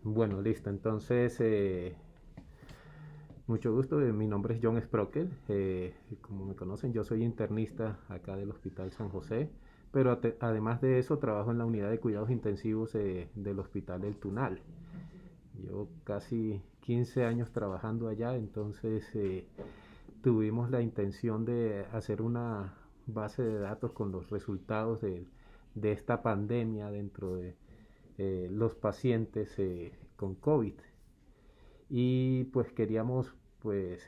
Bueno, listo. Entonces, mucho gusto. Mi nombre es John Sprockel. Como me conocen, yo soy internista acá del Hospital San José. Pero además de eso, trabajo en la unidad de cuidados intensivos del Hospital El Tunal. Llevo casi 15 años trabajando allá, entonces tuvimos la intención de hacer una base de datos con los resultados de esta pandemia dentro de los pacientes con COVID. Y pues queríamos, pues,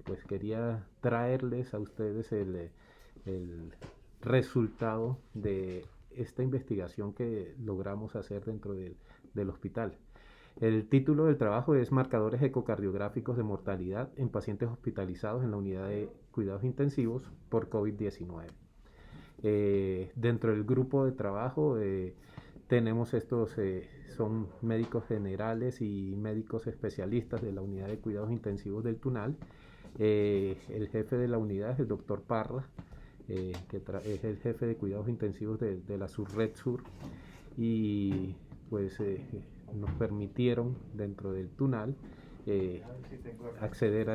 pues quería traerles a ustedes el resultado de esta investigación que logramos hacer dentro del hospital. El título del trabajo es Marcadores ecocardiográficos de mortalidad en pacientes hospitalizados en la unidad de cuidados intensivos por COVID-19. Dentro del grupo de trabajo tenemos son médicos generales y médicos especialistas de la unidad de cuidados intensivos del Tunal. El jefe de la unidad es el doctor Parra, es el jefe de cuidados intensivos de la Surred Sur. Y pues nos permitieron dentro del Tunal acceder a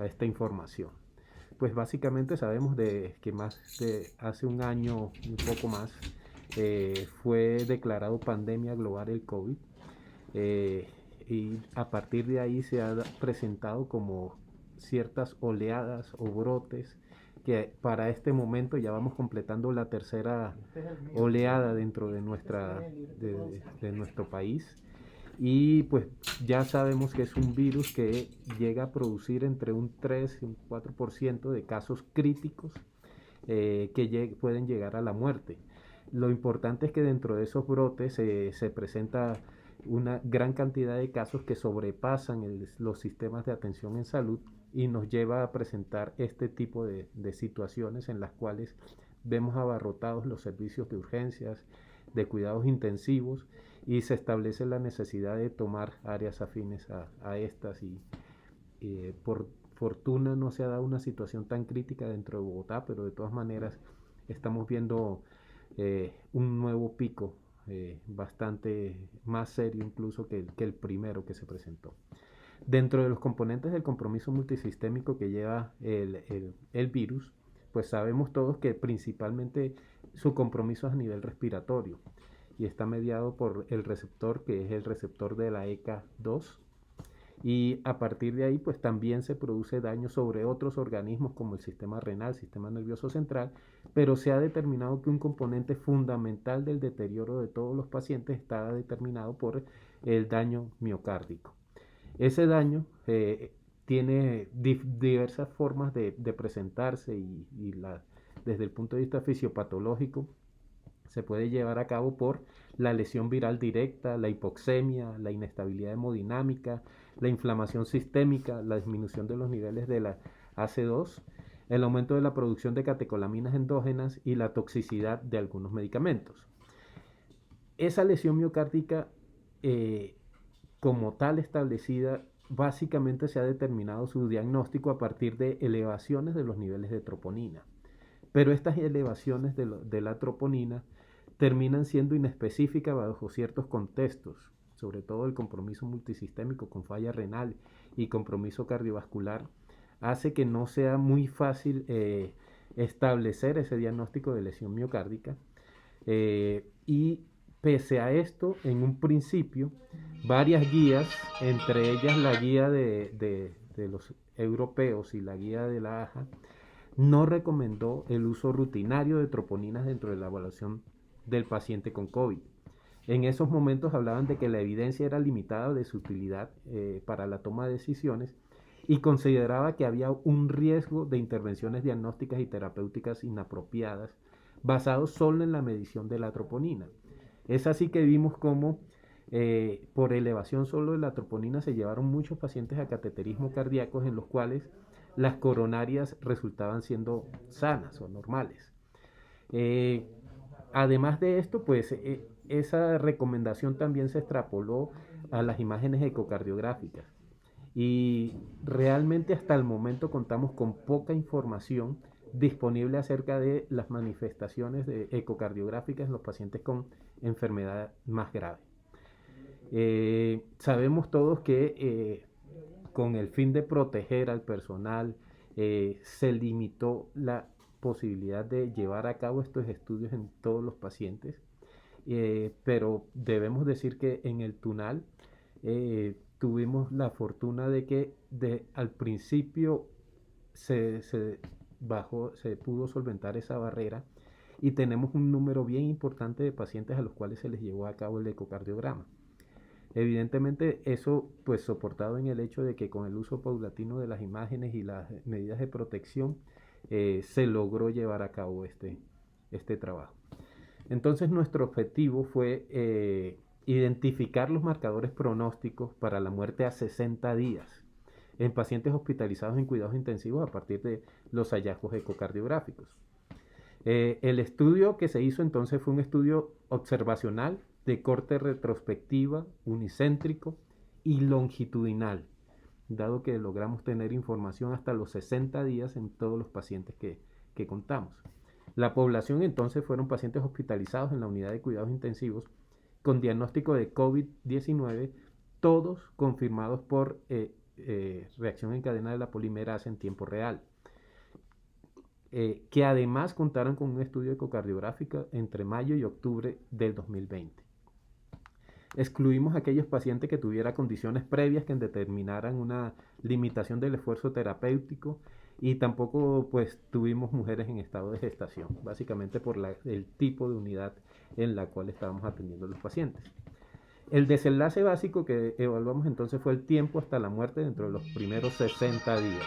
esta información. Pues básicamente sabemos que más de hace un año, un poco más, fue declarado pandemia global el COVID, y a partir de ahí se ha presentado como ciertas oleadas o brotes que para este momento ya vamos completando la tercera oleada dentro de nuestro país. Y pues ya sabemos que es un virus que llega a producir entre un 3 y un 4% de casos críticos que pueden llegar a la muerte. Lo importante es que dentro de esos brotes se presenta una gran cantidad de casos que sobrepasan los sistemas de atención en salud y nos lleva a presentar este tipo de situaciones en las cuales vemos abarrotados los servicios de urgencias, de cuidados intensivos, y se establece la necesidad de tomar áreas afines a estas. Y por fortuna no se ha dado una situación tan crítica dentro de Bogotá, pero de todas maneras estamos viendo un nuevo pico bastante más serio incluso que el primero que se presentó. Dentro de los componentes del compromiso multisistémico que lleva el virus, pues sabemos todos que principalmente su compromiso es a nivel respiratorio y está mediado por el receptor, que es el receptor de la ECA2, y a partir de ahí pues también se produce daño sobre otros organismos como el sistema renal, sistema nervioso central, pero se ha determinado que un componente fundamental del deterioro de todos los pacientes está determinado por el daño miocárdico. Ese daño tiene diversas formas de presentarse desde el punto de vista fisiopatológico se puede llevar a cabo por la lesión viral directa, la hipoxemia, la inestabilidad hemodinámica, la inflamación sistémica, la disminución de los niveles de la AC2, el aumento de la producción de catecolaminas endógenas y la toxicidad de algunos medicamentos. Esa lesión miocárdica como tal establecida, básicamente se ha determinado su diagnóstico a partir de elevaciones de los niveles de troponina. Pero estas elevaciones de la troponina terminan siendo inespecíficas bajo ciertos contextos, sobre todo el compromiso multisistémico con falla renal y compromiso cardiovascular, hace que no sea muy fácil establecer ese diagnóstico de lesión miocárdica. Y pese a esto, en un principio, varias guías, entre ellas la guía de los europeos y la guía de la AJA, no recomendó el uso rutinario de troponinas dentro de la evaluación del paciente con COVID. En esos momentos hablaban de que la evidencia era limitada de su utilidad para la toma de decisiones y consideraba que había un riesgo de intervenciones diagnósticas y terapéuticas inapropiadas basados solo en la medición de la troponina. Es así que vimos cómo por elevación solo de la troponina se llevaron muchos pacientes a cateterismo cardíacos en los cuales las coronarias resultaban siendo sanas o normales. Eh, Además de esto, pues esa recomendación también se extrapoló a las imágenes ecocardiográficas. Y realmente hasta el momento contamos con poca información disponible acerca de las manifestaciones ecocardiográficas en los pacientes con enfermedad más grave. Sabemos todos que con el fin de proteger al personal, se limitó la posibilidad de llevar a cabo estos estudios en todos los pacientes, pero debemos decir que en el Tunal tuvimos la fortuna de que al principio se bajó, se pudo solventar esa barrera y tenemos un número bien importante de pacientes a los cuales se les llevó a cabo el ecocardiograma. Evidentemente eso pues soportado en el hecho de que con el uso paulatino de las imágenes y las medidas de protección se logró llevar a cabo este trabajo. Entonces nuestro objetivo fue identificar los marcadores pronósticos para la muerte a 60 días en pacientes hospitalizados en cuidados intensivos a partir de los hallazgos ecocardiográficos. El estudio que se hizo entonces fue un estudio observacional de corte retrospectiva, unicéntrico y longitudinal, dado que logramos tener información hasta los 60 días en todos los pacientes que contamos. La población entonces fueron pacientes hospitalizados en la unidad de cuidados intensivos con diagnóstico de COVID-19, todos confirmados por reacción en cadena de la polimerasa en tiempo real. Que además contaron con un estudio ecocardiográfico entre mayo y octubre del 2020. Excluimos a aquellos pacientes que tuvieran condiciones previas que determinaran una limitación del esfuerzo terapéutico y tampoco pues tuvimos mujeres en estado de gestación, básicamente por el tipo de unidad en la cual estábamos atendiendo a los pacientes. El desenlace básico que evaluamos entonces fue el tiempo hasta la muerte dentro de los primeros 60 días.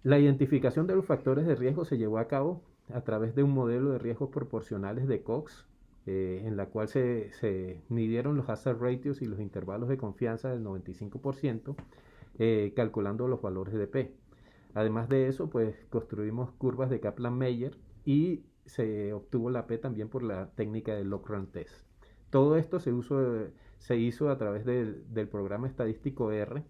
La identificación de los factores de riesgo se llevó a cabo a través de un modelo de riesgos proporcionales de Cox, en la cual se midieron los hazard ratios y los intervalos de confianza del 95%, calculando los valores de P. Además de eso, pues construimos curvas de Kaplan-Meier y se obtuvo la P también por la técnica del log-rank test. Todo esto se hizo a través del programa estadístico R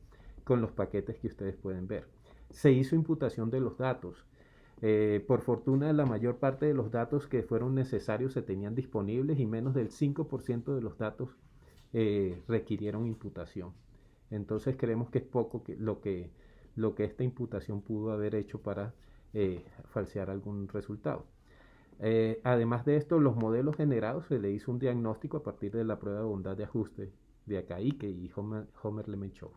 con los paquetes que ustedes pueden ver. Se hizo imputación de los datos. Por fortuna, la mayor parte de los datos que fueron necesarios se tenían disponibles y menos del 5% de los datos requirieron imputación. Entonces creemos que es poco lo que esta imputación pudo haber hecho para falsear algún resultado. Además de esto, los modelos generados se le hizo un diagnóstico a partir de la prueba de bondad de ajuste de Akaike y Homer-Lemenchov.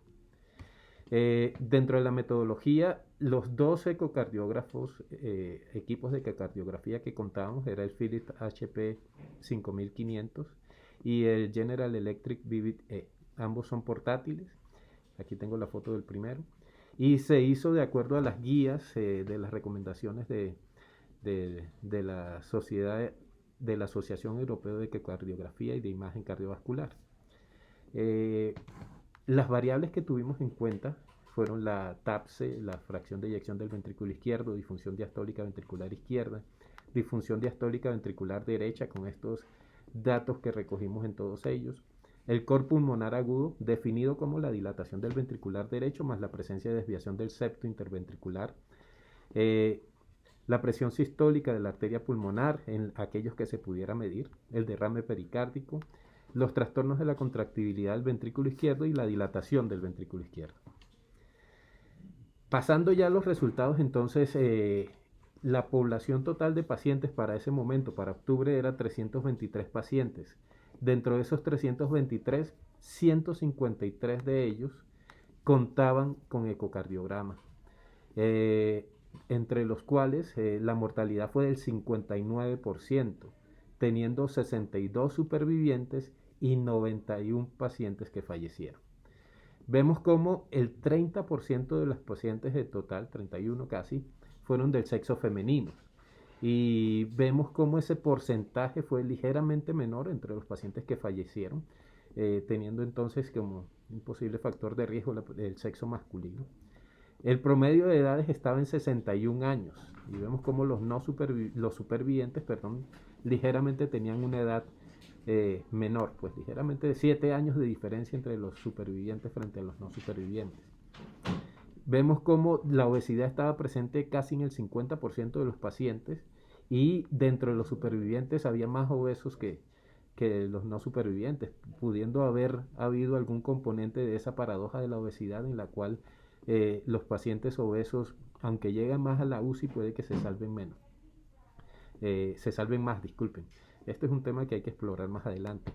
Dentro de la metodología, los dos ecocardiógrafos, equipos de ecocardiografía que contábamos, era el Philips HP 5500 y el General Electric Vivid E. Ambos son portátiles. Aquí tengo la foto del primero. Y se hizo de acuerdo a las guías de las recomendaciones de la sociedad, de la Asociación Europea de Ecocardiografía y de Imagen Cardiovascular. Las variables que tuvimos en cuenta fueron la TAPSE, la fracción de eyección del ventrículo izquierdo, disfunción diastólica ventricular izquierda, disfunción diastólica ventricular derecha, con estos datos que recogimos en todos ellos, el cor pulmonar agudo, definido como la dilatación del ventricular derecho más la presencia de desviación del septo interventricular, la presión sistólica de la arteria pulmonar en aquellos que se pudiera medir, el derrame pericárdico, los trastornos de la contractibilidad del ventrículo izquierdo y la dilatación del ventrículo izquierdo. Pasando ya a los resultados, entonces, la población total de pacientes para ese momento, para octubre, era 323 pacientes. Dentro de esos 323, 153 de ellos contaban con ecocardiograma, entre los cuales la mortalidad fue del 59%, teniendo 62 supervivientes y 91 pacientes que fallecieron. Vemos como el 30% de los pacientes de total, 31 casi, fueron del sexo femenino. Y vemos como ese porcentaje fue ligeramente menor entre los pacientes que fallecieron, teniendo entonces como un posible factor de riesgo el sexo masculino. El promedio de edades estaba en 61 años y vemos como los supervivientes, ligeramente tenían una edad menor, pues ligeramente de 7 años de diferencia entre los supervivientes frente a los no supervivientes. Vemos como la obesidad estaba presente casi en el 50% de los pacientes y dentro de los supervivientes había más obesos que que los no supervivientes, pudiendo haber habido algún componente de esa paradoja de la obesidad en la cual los pacientes obesos, aunque llegan más a la UCI, puede que se salven menos. Se salven más, disculpen. Este es un tema que hay que explorar más adelante.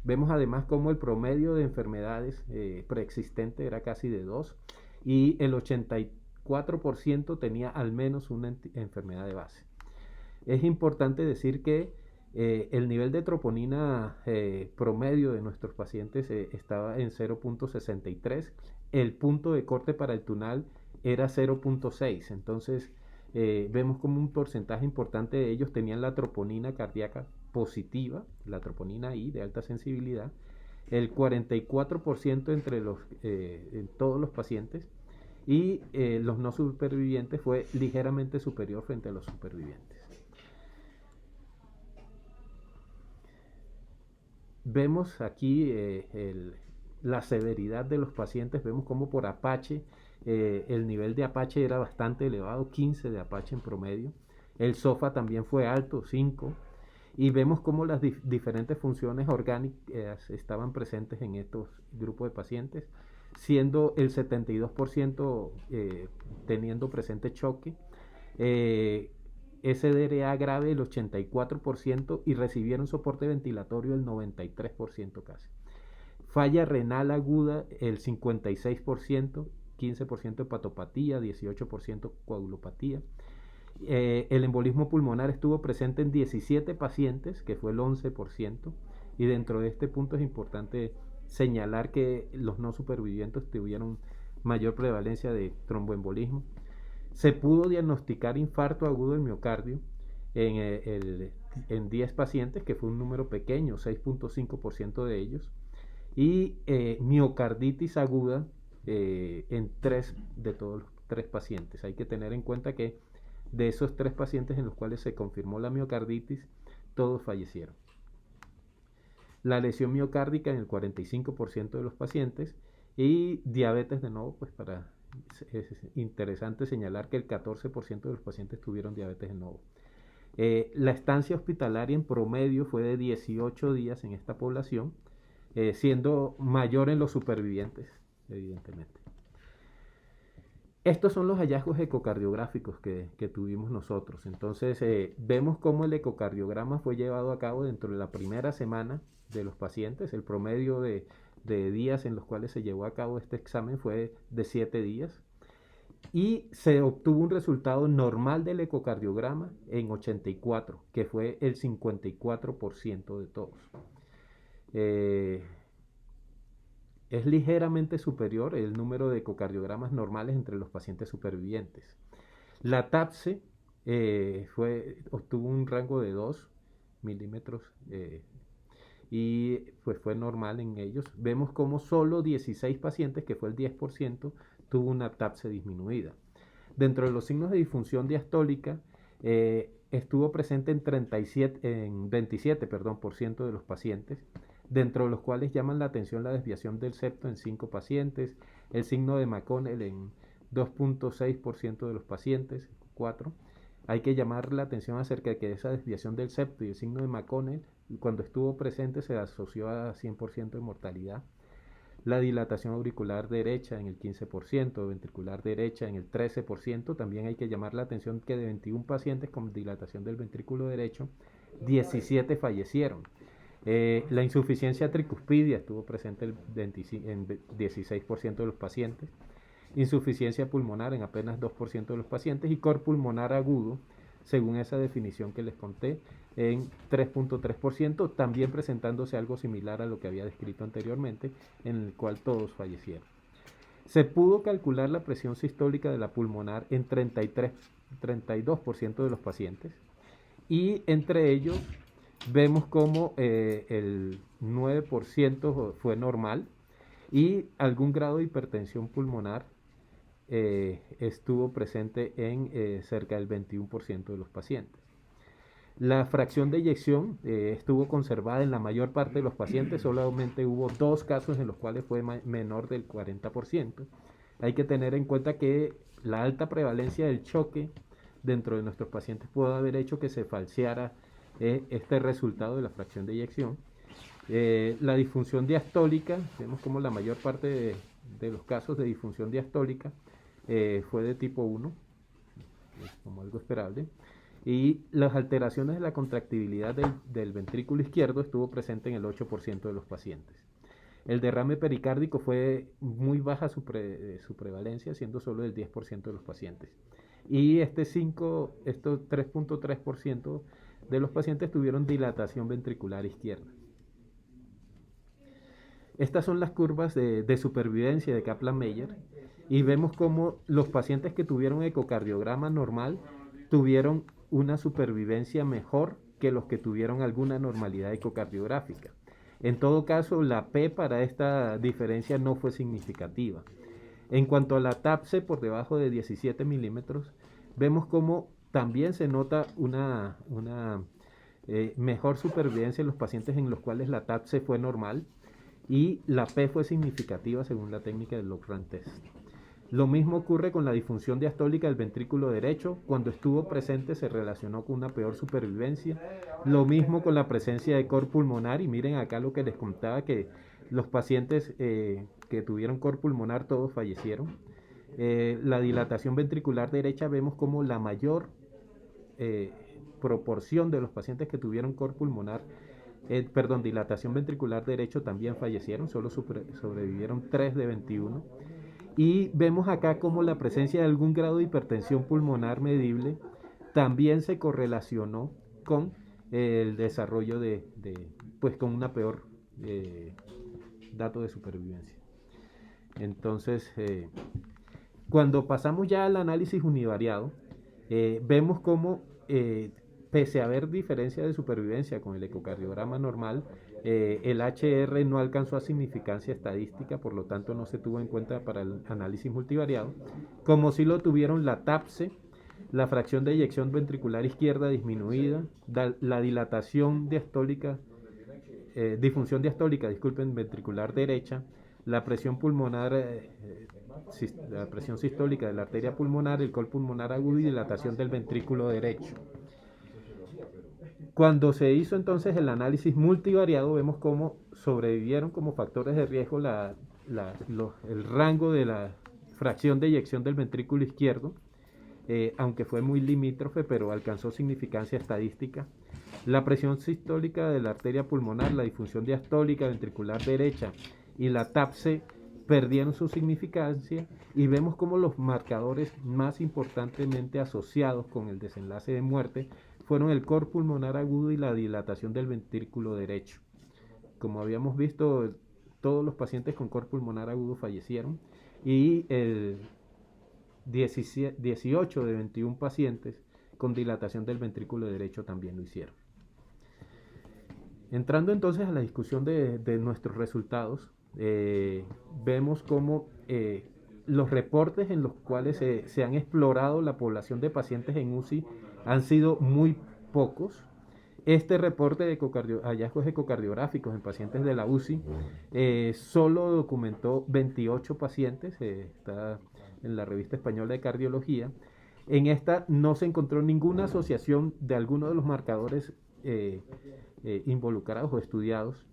Vemos además cómo el promedio de enfermedades preexistente era casi de 2 y el 84% tenía al menos una enfermedad de base. Es importante decir que el nivel de troponina promedio de nuestros pacientes estaba en 0.63. El punto de corte para el tunal era 0.6. Entonces vemos como un porcentaje importante de ellos tenían la troponina cardíaca positiva, la troponina I de alta sensibilidad, el 44% en todos los pacientes, y los no supervivientes fue ligeramente superior frente a los supervivientes. Vemos aquí la severidad de los pacientes. Vemos como por Apache el nivel de Apache era bastante elevado, 15 de Apache en promedio. El SOFA también fue alto, 5. Y vemos cómo las diferentes funciones orgánicas estaban presentes en estos grupos de pacientes, siendo el 72% teniendo presente choque, SDRA grave el 84% y recibieron soporte ventilatorio el 93% casi. Falla renal aguda el 56%, 15% hepatopatía, 18% coagulopatía. El embolismo pulmonar estuvo presente en 17 pacientes, que fue el 11%, y dentro de este punto es importante señalar que los no supervivientes tuvieron mayor prevalencia de tromboembolismo. Se pudo diagnosticar infarto agudo del miocardio en 10 pacientes, que fue un número pequeño, 6.5% de ellos, y miocarditis aguda en 3 de todos los 3 pacientes. Hay que tener en cuenta que de esos 3 pacientes en los cuales se confirmó la miocarditis, todos fallecieron. La lesión miocárdica en el 45% de los pacientes, y diabetes de nuevo, pues es interesante señalar que el 14% de los pacientes tuvieron diabetes de nuevo. La estancia hospitalaria en promedio fue de 18 días en esta población, siendo mayor en los supervivientes, evidentemente. Estos son los hallazgos ecocardiográficos que tuvimos nosotros. Entonces vemos cómo el ecocardiograma fue llevado a cabo dentro de la primera semana de los pacientes. El promedio de días en los cuales se llevó a cabo este examen fue de 7 días. Y se obtuvo un resultado normal del ecocardiograma en 84, que fue el 54% de todos. Es ligeramente superior el número de ecocardiogramas normales entre los pacientes supervivientes. La TAPSE obtuvo un rango de 2 milímetros y pues fue normal en ellos. Vemos como solo 16 pacientes, que fue el 10%, tuvo una TAPSE disminuida. Dentro de los signos de disfunción diastólica, estuvo presente en 27% de los pacientes, dentro de los cuales llaman la atención la desviación del septo en 5 pacientes, el signo de McConnell en 2.6% de los pacientes, 4. Hay que llamar la atención acerca de que esa desviación del septo y el signo de McConnell, cuando estuvo presente, se asoció a 100% de mortalidad. La dilatación auricular derecha en el 15%, ventricular derecha en el 13%. También hay que llamar la atención que de 21 pacientes con dilatación del ventrículo derecho, 17 fallecieron. La insuficiencia tricuspidia estuvo presente en 16% de los pacientes. Insuficiencia pulmonar en apenas 2% de los pacientes, y cor pulmonar agudo, según esa definición que les conté, en 3.3%, también presentándose algo similar a lo que había descrito anteriormente, en el cual todos fallecieron. Se pudo calcular la presión sistólica de la pulmonar en 32% de los pacientes, y entre ellos vemos como el 9% fue normal, y algún grado de hipertensión pulmonar estuvo presente en cerca del 21% de los pacientes. La fracción de eyección estuvo conservada en la mayor parte de los pacientes. Solamente hubo 2 casos en los cuales fue menor del 40%. Hay que tener en cuenta que la alta prevalencia del choque dentro de nuestros pacientes pudo haber hecho que se falseara este resultado de la fracción de eyección. La disfunción diastólica, vemos como la mayor parte de los casos de disfunción diastólica fue de tipo 1, como algo esperable. Y las alteraciones de la contractibilidad del ventrículo izquierdo estuvo presente en el 8% de los pacientes. El derrame pericárdico fue muy baja su prevalencia, siendo solo del 10% de los pacientes. Y estos 3.3% de los pacientes tuvieron dilatación ventricular izquierda. Estas son las curvas de supervivencia de Kaplan-Meier y vemos cómo los pacientes que tuvieron ecocardiograma normal tuvieron una supervivencia mejor que los que tuvieron alguna normalidad ecocardiográfica. En todo caso, la P para esta diferencia no fue significativa. En cuanto a la TAPSE por debajo de 17 milímetros, vemos cómo también se nota una mejor supervivencia en los pacientes en los cuales la TAPSE fue normal y la P fue significativa según la técnica del Lockrand test. Lo mismo ocurre con la disfunción diastólica del ventrículo derecho. Cuando estuvo presente se relacionó con una peor supervivencia. Lo mismo con la presencia de cor pulmonar. Y miren acá lo que les contaba, que los pacientes que tuvieron cor pulmonar todos fallecieron. La dilatación ventricular derecha, vemos como la mayor proporción de los pacientes que tuvieron cor pulmonar, dilatación ventricular derecho también fallecieron. Solo sobrevivieron 3 de 21. Y vemos acá como la presencia de algún grado de hipertensión pulmonar medible también se correlacionó con el desarrollo pues con una peor dato de supervivencia. Entonces, cuando pasamos ya al análisis univariado, vemos como pese a haber diferencia de supervivencia con el ecocardiograma normal, el HR no alcanzó a significancia estadística, por lo tanto no se tuvo en cuenta para el análisis multivariado, como si lo tuvieron la TAPSE, la fracción de eyección ventricular izquierda disminuida, la dilatación diastólica, disfunción diastólica, ventricular derecha, la presión pulmonar, la presión sistólica de la arteria pulmonar, el col pulmonar agudo y dilatación del ventrículo derecho. Cuando se hizo entonces el análisis multivariado, vemos cómo sobrevivieron como factores de riesgo el rango de la fracción de eyección del ventrículo izquierdo, aunque fue muy limítrofe, pero alcanzó significancia estadística. La presión sistólica de la arteria pulmonar, la disfunción diastólica ventricular derecha y la TAPSE perdieron su significancia, y vemos como los marcadores más importantemente asociados con el desenlace de muerte fueron el cor pulmonar agudo y la dilatación del ventrículo derecho. Como habíamos visto, todos los pacientes con cor pulmonar agudo fallecieron, y el 18 de 21 pacientes con dilatación del ventrículo derecho también lo hicieron. Entrando entonces a la discusión de nuestros resultados, vemos cómo los reportes en los cuales se han explorado la población de pacientes en UCI han sido muy pocos. Este reporte de hallazgos ecocardiográficos en pacientes de la UCI solo documentó 28 pacientes, está en la Revista Española de Cardiología. En esta no se encontró ninguna asociación de alguno de los marcadores involucrados o estudiados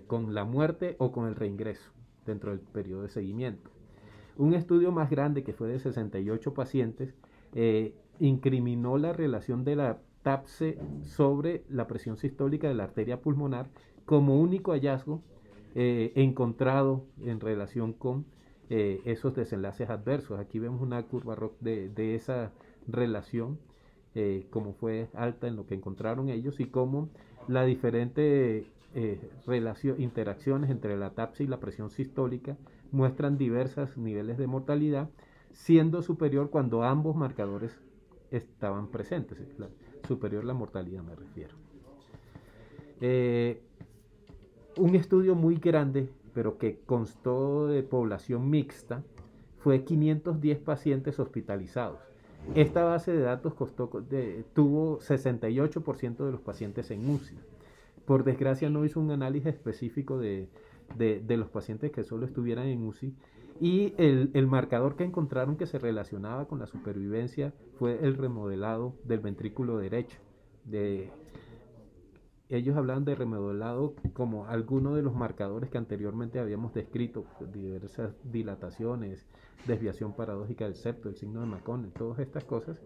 con la muerte o con el reingreso dentro del periodo de seguimiento. Un estudio más grande, que fue de 68 pacientes, incriminó la relación de la TAPSE sobre la presión sistólica de la arteria pulmonar como único hallazgo encontrado en relación con esos desenlaces adversos. Aquí vemos una curva ROC de esa relación, como fue alta en lo que encontraron ellos, y cómo las diferentes interacciones entre la TAPSE y la presión sistólica muestran diversos niveles de mortalidad, siendo superior cuando ambos marcadores estaban presentes. Superior la mortalidad, me refiero. Un estudio muy grande, pero que constó de población mixta, fue 510 pacientes hospitalizados. Esta base de datos tuvo 68% de los pacientes en UCI. Por desgracia no hizo un análisis específico de los pacientes que solo estuvieran en UCI, y el marcador que encontraron que se relacionaba con la supervivencia fue el remodelado del ventrículo derecho. ellos hablaban de remodelado como alguno de los marcadores que anteriormente habíamos descrito, diversas dilataciones, desviación paradójica del septo, el signo de Macone, todas estas cosas,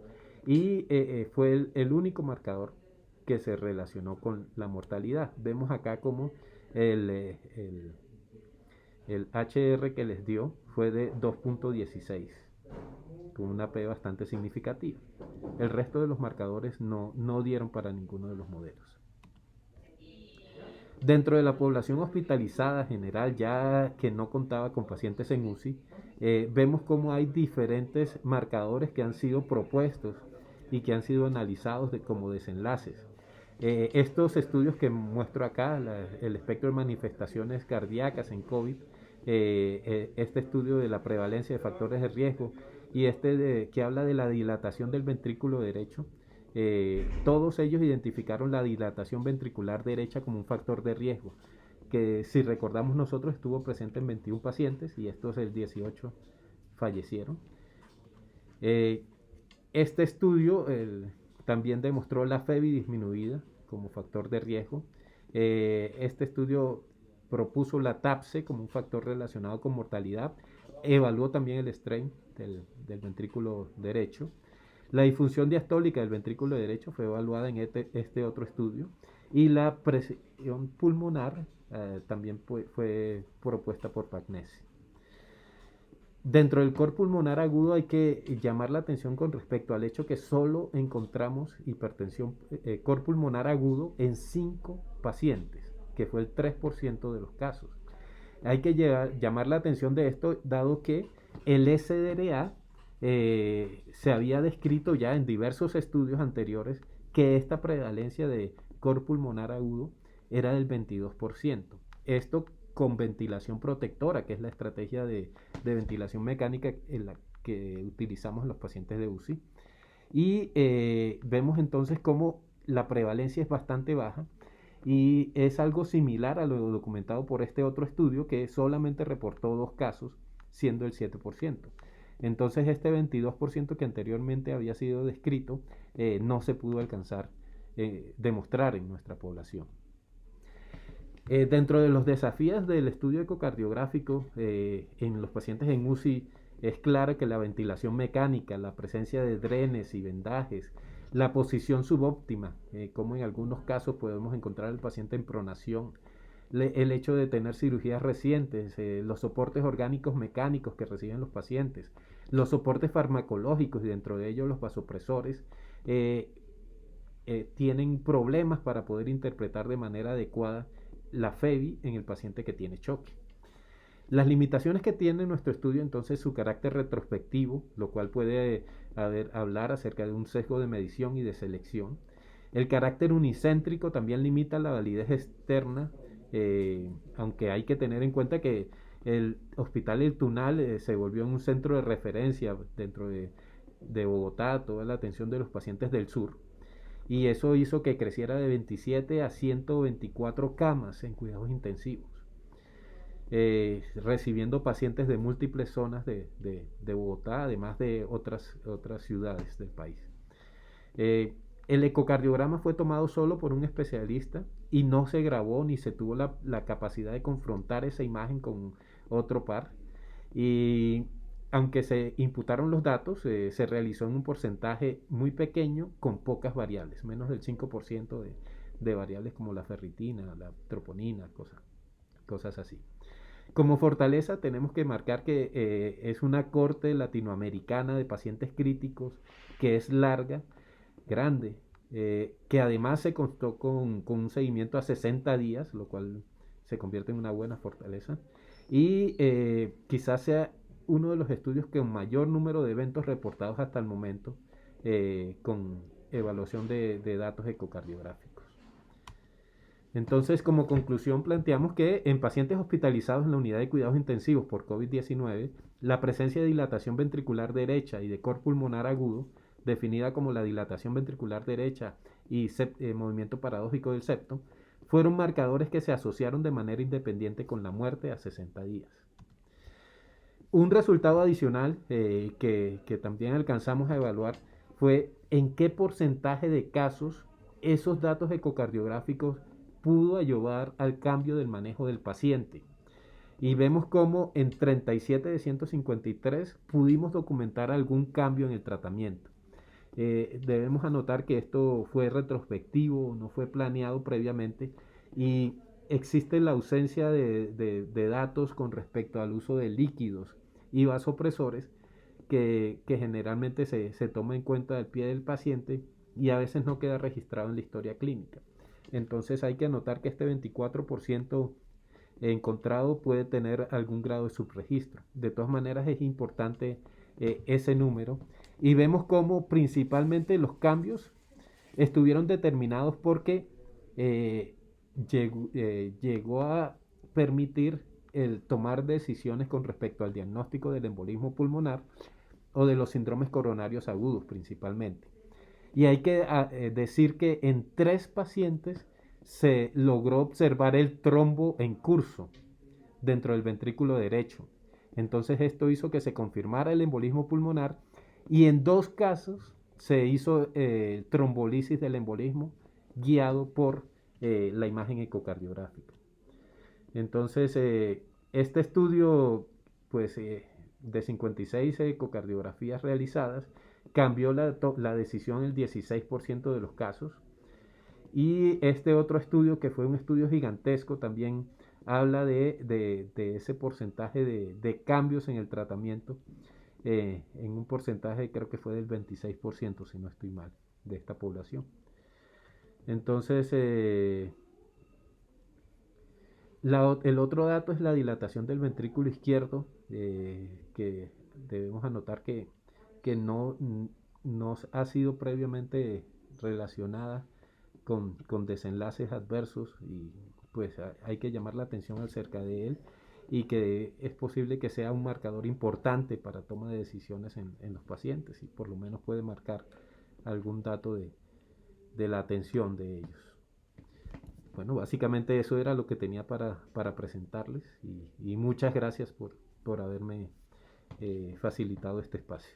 y fue el único marcador que se relacionó con la mortalidad. Vemos acá como el, el HR que les dio fue de 2.16, con una P bastante significativa. El resto de los marcadores no dieron para ninguno de los modelos. Dentro de la población hospitalizada general, ya que no contaba con pacientes en UCI, vemos cómo hay diferentes marcadores que han sido propuestos y que han sido analizados como desenlaces. Estos estudios que muestro acá, el espectro de manifestaciones cardíacas en COVID, este estudio de la prevalencia de factores de riesgo y que habla de la dilatación del ventrículo derecho, todos ellos identificaron la dilatación ventricular derecha como un factor de riesgo, que si recordamos nosotros estuvo presente en 21 pacientes y estos el 18 fallecieron. Este estudio también demostró la FEBI disminuida como factor de riesgo. Este estudio propuso la TAPSE como un factor relacionado con mortalidad, evaluó también el strain del ventrículo derecho. La disfunción diastólica del ventrículo derecho fue evaluada en este otro estudio y la presión pulmonar también fue propuesta por Pagnesi. Dentro del cor pulmonar agudo hay que llamar la atención con respecto al hecho que solo encontramos hipertensión cor pulmonar agudo en 5 pacientes, que fue el 3% de los casos. Hay que llamar la atención de esto, dado que el SDRA se había descrito ya en diversos estudios anteriores que esta prevalencia de cor pulmonar agudo era del 22%. Esto con ventilación protectora, que es la estrategia de ventilación mecánica en la que utilizamos en los pacientes de UCI. Y vemos entonces cómo la prevalencia es bastante baja y es algo similar a lo documentado por este otro estudio que solamente reportó 2 casos, siendo el 7%. Entonces este 22% que anteriormente había sido descrito no se pudo alcanzar, demostrar en nuestra población. Dentro de los desafíos del estudio ecocardiográfico en los pacientes en UCI es claro que la ventilación mecánica, la presencia de drenes y vendajes, la posición subóptima, como en algunos casos podemos encontrar al paciente en pronación, el hecho de tener cirugías recientes, los soportes orgánicos mecánicos que reciben los pacientes, los soportes farmacológicos y dentro de ellos los vasopresores, tienen problemas para poder interpretar de manera adecuada la FEBI en el paciente que tiene choque. Las limitaciones que tiene nuestro estudio entonces su carácter retrospectivo, lo cual puede hablar acerca de un sesgo de medición y de selección. El carácter unicéntrico también limita la validez externa, aunque hay que tener en cuenta que el Hospital El Tunal se volvió un centro de referencia dentro de Bogotá, toda la atención de los pacientes del sur, y eso hizo que creciera de 27 a 124 camas en cuidados intensivos, recibiendo pacientes de múltiples zonas de Bogotá, además de otras ciudades del país. El ecocardiograma fue tomado solo por un especialista y no se grabó ni se tuvo la capacidad de confrontar esa imagen con otro par. Y aunque se imputaron los datos, se realizó en un porcentaje muy pequeño con pocas variables, menos del 5% de variables como la ferritina, la troponina, cosas así. Como fortaleza tenemos que marcar que es una corte latinoamericana de pacientes críticos que es larga, grande, que además se contó con un seguimiento a 60 días, lo cual se convierte en una buena fortaleza. Y quizás sea uno de los estudios con mayor número de eventos reportados hasta el momento, con evaluación de datos ecocardiográficos. Entonces, como conclusión, planteamos que en pacientes hospitalizados en la unidad de cuidados intensivos por COVID-19, la presencia de dilatación ventricular derecha y de cor pulmonar agudo, definida como la dilatación ventricular derecha y movimiento paradójico del septo, fueron marcadores que se asociaron de manera independiente con la muerte a 60 días. Un resultado adicional que también alcanzamos a evaluar fue en qué porcentaje de casos esos datos ecocardiográficos pudo ayudar al cambio del manejo del paciente. Y vemos cómo en 37 de 153 pudimos documentar algún cambio en el tratamiento. Debemos anotar que esto fue retrospectivo, no fue planeado previamente y existe la ausencia de datos con respecto al uso de líquidos y vasopresores que generalmente se toma en cuenta al pie del paciente y a veces no queda registrado en la historia clínica. Entonces hay que anotar que este 24% encontrado puede tener algún grado de subregistro. De todas maneras es importante ese número y vemos cómo principalmente los cambios estuvieron determinados porque llegó a permitir el tomar decisiones con respecto al diagnóstico del embolismo pulmonar o de los síndromes coronarios agudos principalmente. Y hay que decir que en 3 pacientes se logró observar el trombo en curso dentro del ventrículo derecho. Entonces esto hizo que se confirmara el embolismo pulmonar y en 2 casos se hizo trombolisis del embolismo guiado por la imagen ecocardiográfica. Entonces este estudio pues de 56 ecocardiografías realizadas cambió la decisión en el 16% de los casos. Y este otro estudio, que fue un estudio gigantesco, también habla de ese porcentaje de cambios en el tratamiento, en un porcentaje creo que fue del 26%, si no estoy mal, de esta población. Entonces, el otro dato es la dilatación del ventrículo izquierdo, que debemos anotar que no ha sido previamente relacionada con desenlaces adversos y pues hay que llamar la atención acerca de él y que es posible que sea un marcador importante para toma de decisiones en los pacientes y por lo menos puede marcar algún dato de la atención de ellos. Bueno, básicamente eso era lo que tenía para presentarles y muchas gracias por haberme facilitado este espacio.